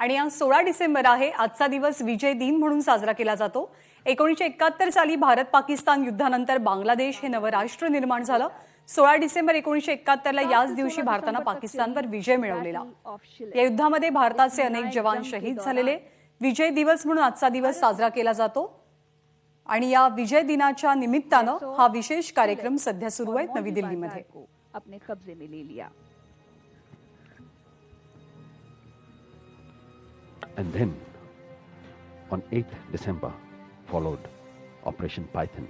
आणि आज 16 डिसेंबर आहे. आजचा दिवस विजय दिन म्हणून साजरा केला जातो. 1971 साली भारत पाकिस्तान युद्धानंतर बांगलादेश हे नवं राष्ट्र निर्माण झालं. 16 डिसेंबर 1971 ला याच दिवशी भारताने पाकिस्तानवर विजय मिळवलेला. या युद्धामध्ये भारताचे अनेक जवान शहीद झालेले. विजय दिवस म्हणून आजचा दिवस साजरा केला जातो. आणि या विजय दिनाच्या निमित्तानं हा विशेष कार्यक्रम सध्या सुरू आहे नवी दिल्लीमध्ये. अपने कब्जे में ले लिया. And then, on 8th December, followed Operation Python,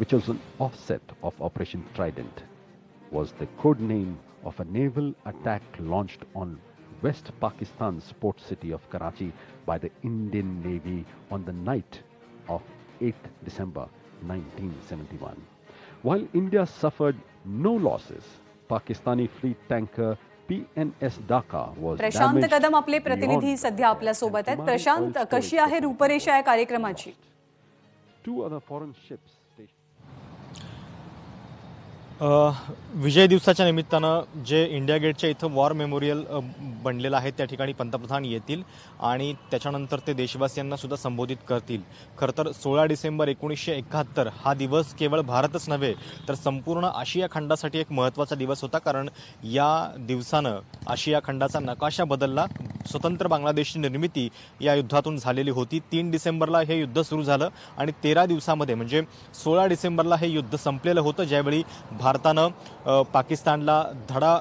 which was an offset of Operation Trident, was the code name of a naval attack launched on West Pakistan's port city of Karachi by the Indian Navy on the night of 8th December 1971. While India suffered no losses, Pakistani fleet tanker PNS Dhaka was Prashant Kadam आपले प्रतिनिधी सध्या आपल्या सोबत आहेत. प्रशांत, कशी आहे रूपरेषा या कार्यक्रमाची? Two other foreign ships विजय दिवसाच्या निमित्तानं जे इंडिया गेटच्या इथं वॉर मेमोरियल बनलेलं आहे त्या ठिकाणी पंतप्रधान येतील आणि त्याच्यानंतर ते देशवासियांना सुद्धा संबोधित करतील. खरं तर 16 डिसेंबर 1971 हा दिवस केवळ भारतच नव्हे तर संपूर्ण आशिया खंडासाठी एक महत्त्वाचा दिवस होता, कारण या दिवसानं आशिया खंडाचा नकाशा बदलला. स्वतंत्र बांगलादेशची निर्मिती या युद्धातून झालेली होती. 3 डिसेंबरला हे युद्ध सुरू झालं आणि 13 दिवसामध्ये म्हणजे 16 डिसेंबरला हे युद्ध संपलेलं होतं, ज्यावेळी भारतानं पाकिस्तानला धडा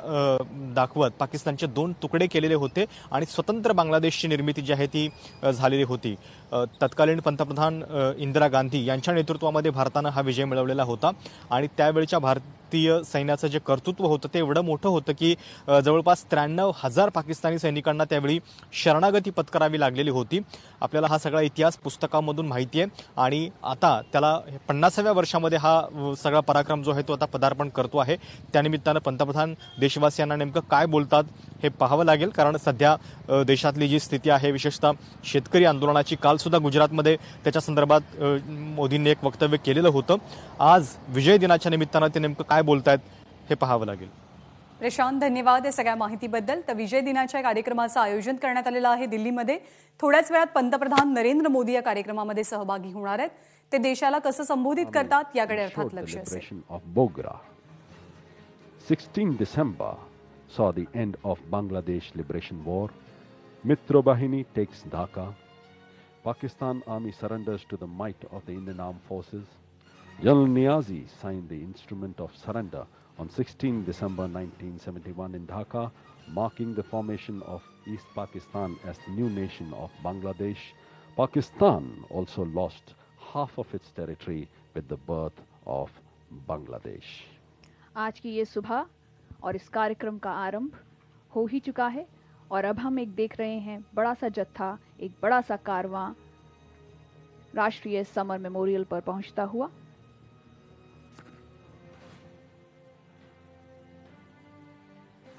दाखवत पाकिस्तानचे 2 तुकडे केलेले होते आणि स्वतंत्र बांगलादेशची निर्मिती जी आहे ती झालेली होती. तत्कालीन पंतप्रधान इंदिरा गांधी यांच्या नेतृत्वामध्ये भारतानं हा विजय मिळवलेला होता आणि त्यावेळच्या भारतीय सैन्याचं जे कर्तृत्व होतं ते एवढं मोठं होतं की जवळपास 93,000 पाकिस्तानी सैनिकांना त्यावेळी शरणागती पत्करावी लागलेली होती. आपल्याला हा सगळा इतिहास पुस्तकामधून माहिती आहे आणि आता त्याला 50व्या वर्षामध्ये हा सगळा पराक्रम जो आहे तो आता पदार्पण करतो आहे. त्यानिमित्तानं पंतप्रधान देशवासियांना नेमकं काय बोलतात हे पाहावं लागेल, कारण सध्या देशातली जी स्थिती आहे, विशेषतः शेतकरी आंदोलनाची, काल सुद्धा गुजरातमध्ये त्याच्या संदर्भात मोदींनी एक वक्तव्य केलेलं होतं. आज विजय दिनाच्या निमित्तानं ते नेमकं काय बोलतायत हे पाहावं लागेल. प्रशांत, धन्यवाद या सगळ्या माहितीबद्दल. तर विजय दिनाच्या कार्यक्रमाचं आयोजन करण्यात आलेलं आहे दिल्लीमध्ये. थोड्याच वेळात पंतप्रधान नरेंद्र मोदी या कार्यक्रमामध्ये सहभागी होणार आहेत. ते देशाला कसं संबोधित करतात याकडे अर्थात लक्ष असेल. 16 December saw the end of Bangladesh Liberation War. Mitra Bahini takes Dhaka. Pakistan army surrenders to the might of the Indian Armed Forces. General Niazi signed the instrument of surrender on 16 December 1971 in Dhaka, marking the formation of East Pakistan as the new nation of Bangladesh. Pakistan also lost half of its territory with the birth of Bangladesh. आज की ये सुबह और इस कार्यक्रम का आरंभ हो ही चुका है और अब हम एक देख रहे हैं बड़ा सा जत्था, एक बड़ा सा कारवां राष्ट्रीय समर मेमोरियल पर पहुंचता हुआ.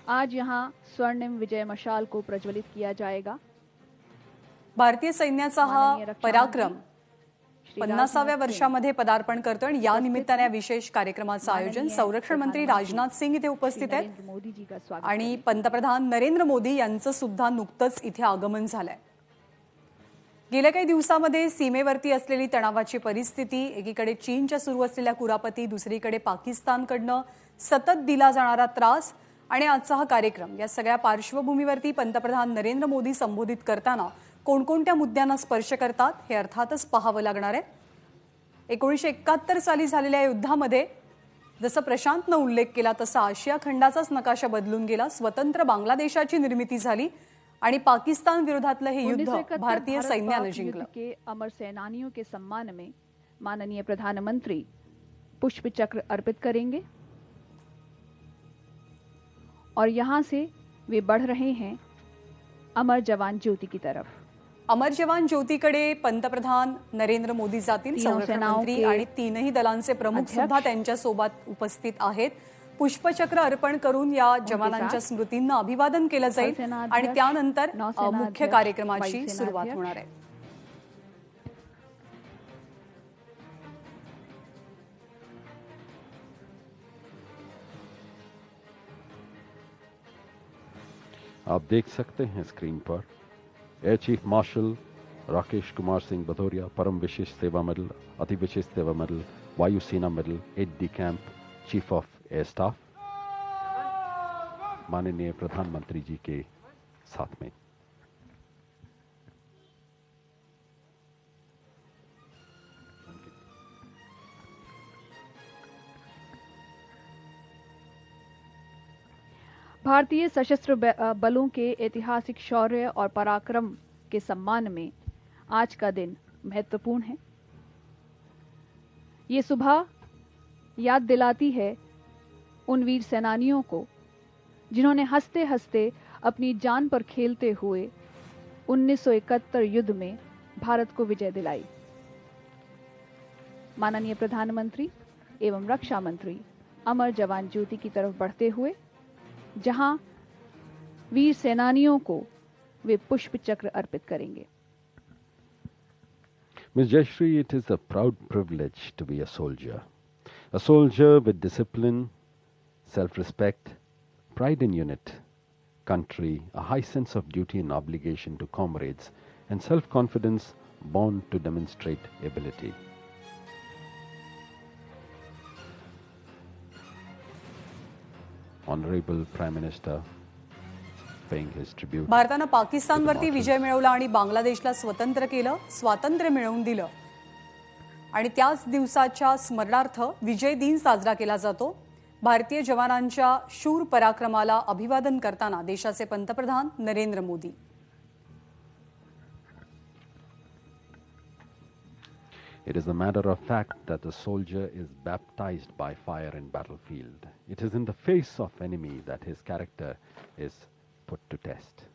आज यहां स्वर्णिम विजय मशाल को प्रज्वलित किया जाएगा. भारतीय सैन्याचा हा पराक्रम 50व्या वर्षामध्ये पदार्पण करतो आणि या निमित्ताने विशेष कार्यक्रमाचं आयोजन संरक्षण मंत्री राजनाथ सिंग इथे उपस्थित आहेत आणि पंतप्रधान नरेंद्र मोदी यांचं सुद्धा नुकतंच इथे आगमन झालंय. गेल्या काही दिवसांमध्ये सीमेवरती असलेली तणावाची परिस्थिती, एकीकडे चीनच्या सुरू असलेल्या कुरापती, दुसरीकडे पाकिस्तानकडनं सतत दिला जाणारा त्रास आणि आजचा हा कार्यक्रम, या सगळ्या पार्श्वभूमीवरती पंतप्रधान नरेंद्र मोदी संबोधित करताना कोणकोणत्या मुद्द्यांना स्पर्श करतात हे अर्थातच पाहावं लागणार आहे. 1971 साली झालेल्या युद्धामध्ये जसं प्रशांतनं उल्लेख केला तसा आशिया खंडाचाच नकाशा बदलून गेला. स्वतंत्र बांगलादेशाची निर्मिती झाली आणि पाकिस्तान विरोधातलं हे युद्ध भारतीय सैन्याने जिंकलं. के अमर सेनानियों के सम्मान में माननीय प्रधानमंत्री पुष्प चक्र अर्पित करेंगे और यहां से वे बढ़ रहे हैं अमर जवान ज्योति की तरफ. अमर जवान ज्योतीकडे पंतप्रधान नरेंद्र मोदी जातील. संरक्षण मंत्री आणि तीनही दलांचे प्रमुख सुद्धा त्यांच्या सोबत उपस्थित आहेत. पुष्पचक्र अर्पण करून या जवानांच्या स्मृतींना अभिवादन केलं जाईल आणि त्यानंतर मुख्य कार्यक्रमाची सुरुवात होणार आहे. आप देख सकते हैं screen per Air Chief Marshal Rakesh Kumar Singh Bhadoria, Param Vishesh Seva Medal, Ati Vishesh Seva Medal, Vayu Sena Medal, Aide de Camp, Chief of Air Staff, माननीय प्रधानमंत्री जी के साथ में। भारतीय सशस्त्र बलों के ऐतिहासिक शौर्य और पराक्रम के सम्मान में आज का दिन महत्वपूर्ण है। ये सुबह याद दिलाती है उन वीर सेनानियों को जिन्होंने हंसते हंसते अपनी जान पर खेलते हुए 1971 युद्ध में भारत को विजय दिलाई। माननीय प्रधानमंत्री एवं रक्षा मंत्री अमर जवान ज्योति की तरफ बढ़ते हुए जहां वीर सेनानियों को वे पुष्प चक्र अर्पित करेंगे। Ms. Jayashree, it is a proud privilege to be a soldier with discipline, self-respect, pride in unit, country, a high sense of duty and obligation to comrades, and self-confidence born to demonstrate ability. Honorable Prime Minister paying his tribute. भारतानं पाकिस्तानवरती विजय मिळवला आणि बांगलादेशला स्वतंत्र केलं, स्वातंत्र्य मिळवून दिलं आणि त्याच दिवसाच्या स्मरणार्थ विजय दिन साजरा केला जातो। भारतीय जवानांच्या शूर पराक्रमाला अभिवादन करताना देशाचे पंतप्रधान Narendra Modi. It is a matter of fact that a soldier is baptized by fire in battlefield. It is in the face of enemy that his character is put to test.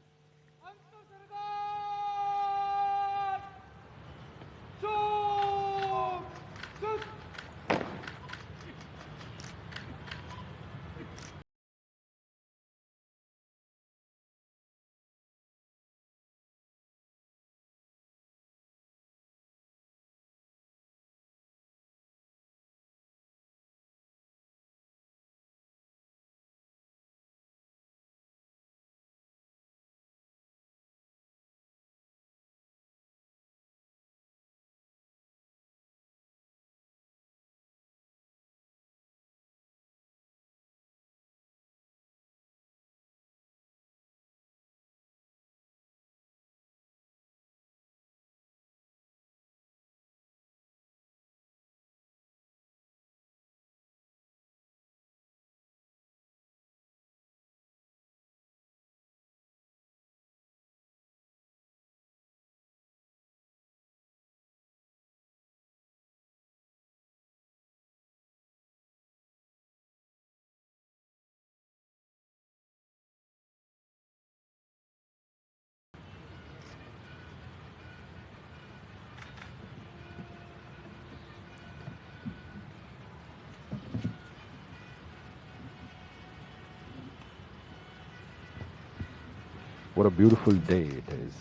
What a beautiful day it is.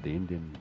The Indian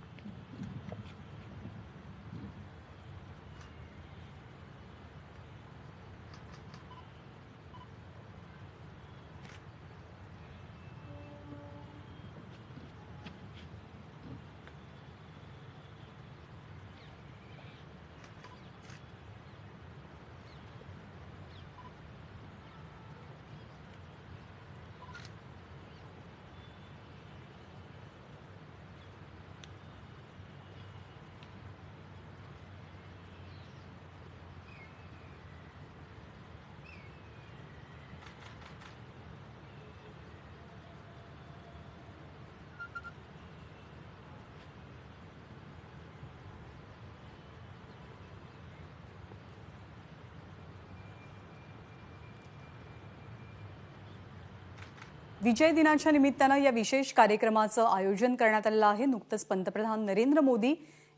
विजय दिनाच्या निमित्तानं या विशेष कार्यक्रमाचं आयोजन करण्यात आलं आहे। नुकतंच पंतप्रधान नरेंद्र मोदी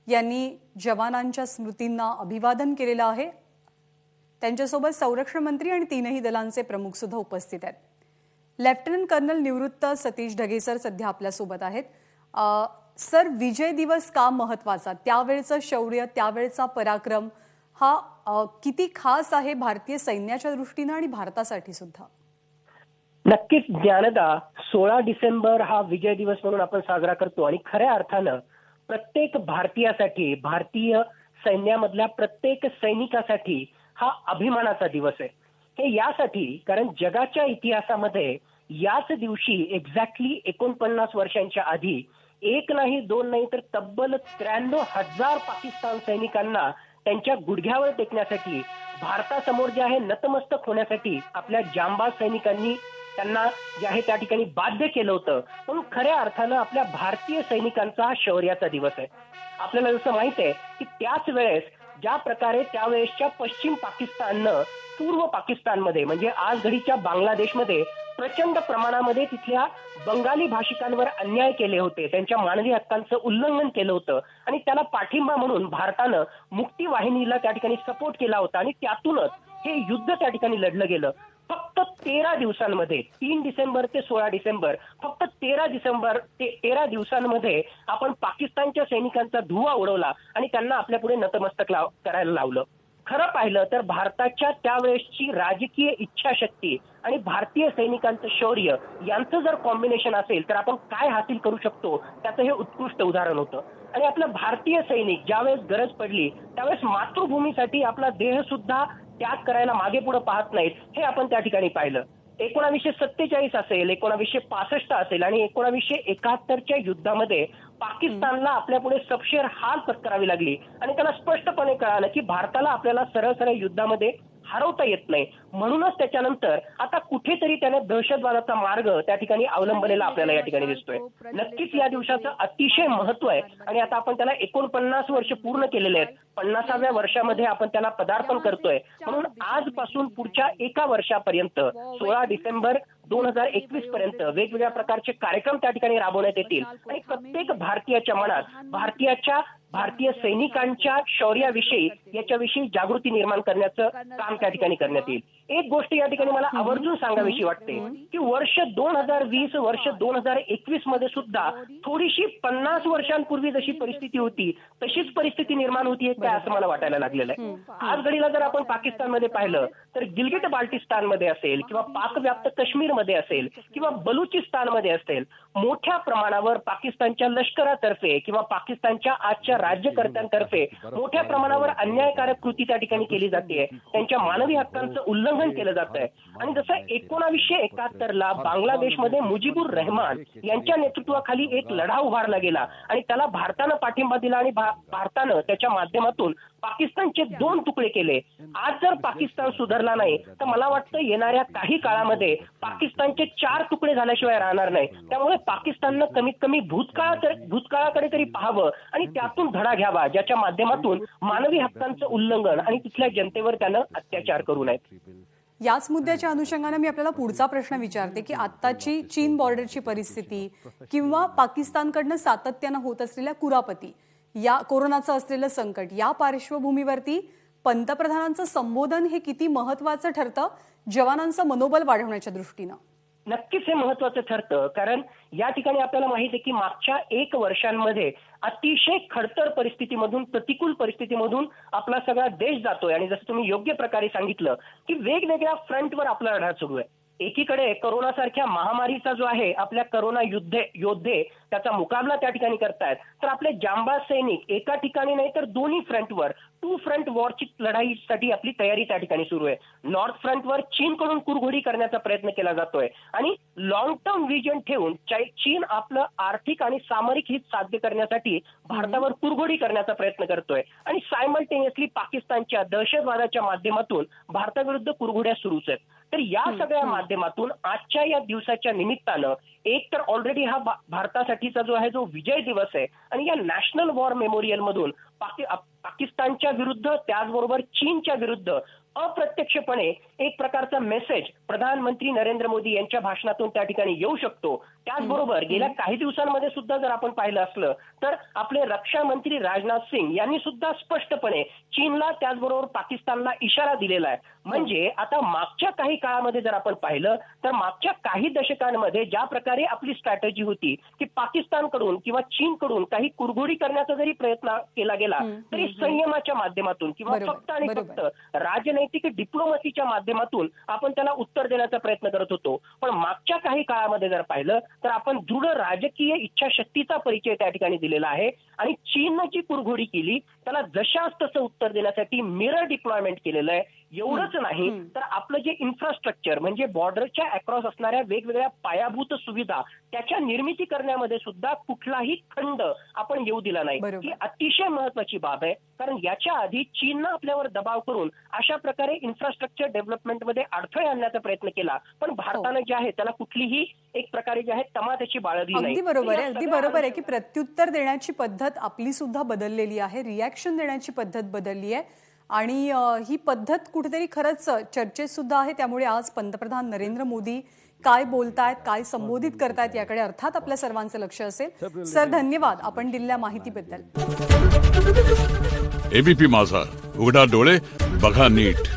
यांनी जवानांच्या स्मृतींना अभिवादन केलेलं आहे। त्यांच्यासोबत संरक्षण मंत्री आणि तीनही दलांचे प्रमुख सुद्धा उपस्थित आहेत। लेफ्टनंट कर्नल निवृत्त सतीश ढगे सर सध्या आपल्या सोबत आहेत। सर, विजय दिवस का महत्त्वाचा? त्यावेळचं शौर्य, त्यावेळचा पराक्रम हा किती खास आहे भारतीय सैन्याच्या दृष्टीने आणि भारतासाठी सुद्धा? नक्कीच ज्ञानदा, 16 डिसेंबर हा विजय दिवस म्हणून आपण साजरा करतो आणि खऱ्या अर्थानं प्रत्येक भारतीयासाठी, भारतीय सैन्यामधल्या प्रत्येक सैनिकासाठी हा अभिमानाचा दिवस आहे. हे यासाठी कारण जगाच्या इतिहासामध्ये याच दिवशी एक्झॅक्टली 49 वर्षांच्या आधी एक नाही, दोन नाही, तर तब्बल 93,000 पाकिस्तान सैनिकांना त्यांच्या गुडघ्यावर टेकण्यासाठी, भारतासमोर जे आहे नतमस्तक होण्यासाठी आपल्या जांबाज सैनिकांनी त्यांना जे आहे त्या ठिकाणी बाध्य केलं होतं. म्हणून खऱ्या अर्थानं आपल्या भारतीय सैनिकांचा हा शौर्याचा दिवस आहे. आपल्याला जसं माहित आहे की त्याच वेळेस ज्या प्रकारे त्यावेळेसच्या पश्चिम पाकिस्ताननं पूर्व पाकिस्तानमध्ये म्हणजे आज घडीच्या बांगलादेशमध्ये प्रचंड प्रमाणामध्ये तिथल्या बंगाली भाषिकांवर अन्याय केले होते, त्यांच्या मानवी हक्कांचं उल्लंघन केलं होतं आणि त्याला पाठिंबा म्हणून भारतानं मुक्ती वाहिनीला त्या ठिकाणी सपोर्ट केला होता आणि त्यातूनच हे युद्ध त्या ठिकाणी लढलं गेलं. फक्त 13 दिवसांमध्ये 3 डिसेंबर ते 16 डिसेंबर फक्त 13 दिवसांमध्ये आपण पाकिस्तानच्या सैनिकांचा धुव्वा उडवला आणि त्यांना आपल्या पुढे नतमस्तक करायला लावलं. खरं पाहिलं तर भारताच्या त्यावेळेसची राजकीय इच्छाशक्ती आणि भारतीय सैनिकांचं शौर्य यांचं जर कॉम्बिनेशन असेल तर आपण काय हासिल करू शकतो त्याचं हे उत्कृष्ट उदाहरण होतं. आणि आपलं भारतीय सैनिक ज्यावेळेस गरज पडली त्यावेळेस मातृभूमीसाठी आपला देह सुद्धा त्याग करायला मागे पुढे पाहत नाहीत, हे आपण त्या ठिकाणी पाहिलं. 1947 असेल, 1965 असेल आणि 1971च्या युद्धामध्ये पाकिस्तानला आपल्या पुढे सपशेर हार पत्करावी लागली आणि त्याला स्पष्टपणे कळालं की भारताला आपल्याला सरळ सरळ युद्धामध्ये हरवता येत नाही. म्हणूनच त्याच्यानंतर आता कुठेतरी त्याने दहशतवादाचा मार्ग त्या ठिकाणी अवलंबलेला आपल्याला या ठिकाणी दिसतोय. नक्कीच या दिवसाचं अतिशय महत्व आहे आणि आता आपण त्याला 49 वर्ष पूर्ण केलेले आहेत. 50व्या वर्षामध्ये आपण त्याला पदार्पण करतोय. म्हणून आजपासून पुढच्या एका वर्षापर्यंत 16 डिसेंबर 2021 पर्यंत वेगवेगळ्या प्रकारचे कार्यक्रम त्या ठिकाणी राबवण्यात येतील आणि प्रत्येक भारतीयाच्या मनात भारतीय सैनिकांच्या शौर्याविषयी याच्याविषयी जागृती निर्माण करण्याचं काम त्या ठिकाणी करण्यात येईल. एक गोष्ट या ठिकाणी मला आवर्जून सांगावीशी वाटते की वर्ष 2020 वर्ष 2021 मध्ये सुद्धा थोडीशी 50 वर्षांपूर्वी जशी परिस्थिती होती तशीच परिस्थिती निर्माण होतीये काय असं मला वाटायला लागलेलं आहे. आज घडीला जर आपण पाकिस्तानमध्ये पाहिलं तर गिलगिट बाल्टिस्तानमध्ये असेल किंवा पाकव्याप्त काश्मीरमध्ये असेल किंवा बलुचिस्तानमध्ये असेल मोठ्या प्रमाणावर पाकिस्तानच्या लष्करातर्फे किंवा पाकिस्तानच्या आजच्या राज्यकर्त्यांतर्फे मोठ्या प्रमाणावर अन्यायकारक कृती त्या ठिकाणी केली जाते. त्यांच्या मानवी हक्कांचं उल्लंघन केलं जात आहे. आणि जसं 1971ला बांगलादेशमध्ये मुजीबुर रहमान यांच्या नेतृत्वाखाली एक लढा उभारला गेला आणि त्याला भारतानं पाठिंबा दिला आणि भारतानं त्याच्या माध्यमातून पाकिस्तानचे 2 तुकडे केले. आज जर पाकिस्तान सुधारला नाही तर मला वाटतं येणाऱ्या काही काळामध्ये पाकिस्तानचे 4 तुकडे झाल्याशिवाय राहणार नाही. त्यामुळे पाकिस्ताननं कमीत कमी भूतकाळाकडे तरी पाहावं आणि त्यातून धडा घ्यावा ज्याच्या माध्यमातून मानवी हक्कांचं उल्लंघन आणि तिथल्या जनतेवर त्यानं अत्याचार करू नयेत. याच मुद्द्याच्या अनुषंगाने मी आपल्याला पुढचा प्रश्न विचारते की आत्ताची चीन बॉर्डरची परिस्थिती किंवा पाकिस्तानकडनं सातत्यानं होत असलेल्या कुरापती, या कोरोनाचं असलेलं संकट, या पार्श्वभूमीवरती पंतप्रधानांचं संबोधन हे किती महत्वाचं ठरतं जवानांचं मनोबल वाढवण्याच्या दृष्टीनं? नक्कीच हे महत्वाचं ठरतं कारण या ठिकाणी आपल्याला माहित आहे की मागच्या 1 वर्षांमध्ये अतिशय खडतर परिस्थितीमधून, प्रतिकूल परिस्थितीमधून आपला सगळा देश जातोय आणि जसं तुम्ही योग्य प्रकारे सांगितलं की वेगवेगळ्या फ्रंटवर आपला लढा सुरू आहे. एकीकडे कोरोनासारख्या महामारीचा जो आहे आपल्या कोरोना योद्धे त्याचा मुकाबला त्या ठिकाणी करतायत तर आपले जांबाज सैनिक एका ठिकाणी नाही तर दोन्ही फ्रंटवर 2 फ्रंट वॉरची लढाईसाठी आपली तयारी त्या ठिकाणी सुरू आहे. नॉर्थ फ्रंटवर चीनकडून कुरघोडी करण्याचा प्रयत्न केला जातोय आणि लॉंग टर्म विजन ठेवून चीन आपलं आर्थिक आणि सामरिक हित साध्य करण्यासाठी भारतावर कुरघोडी करण्याचा प्रयत्न करतोय आणि सायमल्टेनियसली पाकिस्तानच्या दहशतवादाच्या माध्यमातून भारताविरुद्ध कुरघोड्या सुरूच आहेत. तर या सगळ्या माध्यमातून आजच्या या दिवसाच्या निमित्तानं एक तर ऑलरेडी हा भारतासाठीचा जो आहे जो विजय दिवस आहे आणि या नॅशनल वॉर मेमोरियल मधून पाकिस्तानच्या विरुद्ध त्याचबरोबर चीनच्या विरुद्ध अप्रत्यक्षपणे एक प्रकारचा मेसेज प्रधानमंत्री नरेंद्र मोदी यांच्या भाषणातून त्या ठिकाणी येऊ शकतो. त्याचबरोबर गेल्या काही दिवसांमध्ये सुद्धा जर आपण पाहिलं असलं तर आपले रक्षा मंत्री राजनाथ सिंग यांनी सुद्धा स्पष्टपणे चीनला त्याचबरोबर पाकिस्तानला इशारा दिलेला आहे. म्हणजे आता मागच्या काही काळामध्ये जर आपण पाहिलं तर मागच्या काही दशकांमध्ये ज्या प्रकारे आपली स्ट्रॅटेजी होती की पाकिस्तानकडून किंवा चीनकडून काही कुरघोडी करण्याचा जरी प्रयत्न केला गेला तरी संयमाच्या माध्यमातून किंवा फक्त आणि फक्त राजनैतिक कूटनैतिक डिप्लोमसीच्या माध्यमातून आपण त्याला उत्तर देण्याचा प्रयत्न करत होतो. पण मागच्या काही काळामध्ये जर पाहिलं तर आपण दृढ राजकीय इच्छाशक्तीचा परिचय त्या ठिकाणी दिलेला आहे आणि चीननं जी कुरघोडी केली त्याला जशास तसं उत्तर देण्यासाठी मिरर डिप्लॉयमेंट केलेलं आहे. एवढंच नाही तर आपलं जे इन्फ्रास्ट्रक्चर म्हणजे बॉर्डरच्या अक्रॉस असणाऱ्या वेगवेगळ्या पायाभूत सुविधा त्याच्या निर्मिती करण्यामध्ये सुद्धा कुठलाही खंड आपण येऊ दिला नाही. ही अतिशय महत्वाची बाब आहे, कारण याच्या आधी चीननं आपल्यावर दबाव करून अशा प्रकारे इन्फ्रास्ट्रक्चर डेव्हलपमेंटमध्ये अडथळे आणण्याचा प्रयत्न केला, पण भारतानं जे आहे त्याला कुठलीही एक प्रकारे जे आहे तमाशाची बाळगली नाही. अगदी बरोबर आहे की प्रत्युत्तर देण्याची पद्धत आपली सुद्धा बदललेली आहे, रिॲक्शन देण्याची पद्धत बदलली आहे आणि ही पद्धत कुठेतरी खरंच चर्चेत सुद्धा आहे. त्यामुळे आज पंतप्रधान नरेंद्र मोदी काय बोलतायत, काय संबोधित करतायत याकडे अर्थात आपल्या सर्वांचं लक्ष असेल. सर धन्यवाद आपण दिलेल्या माहितीबद्दल. एबीपी माझा, उघडा डोळे बघा नीट.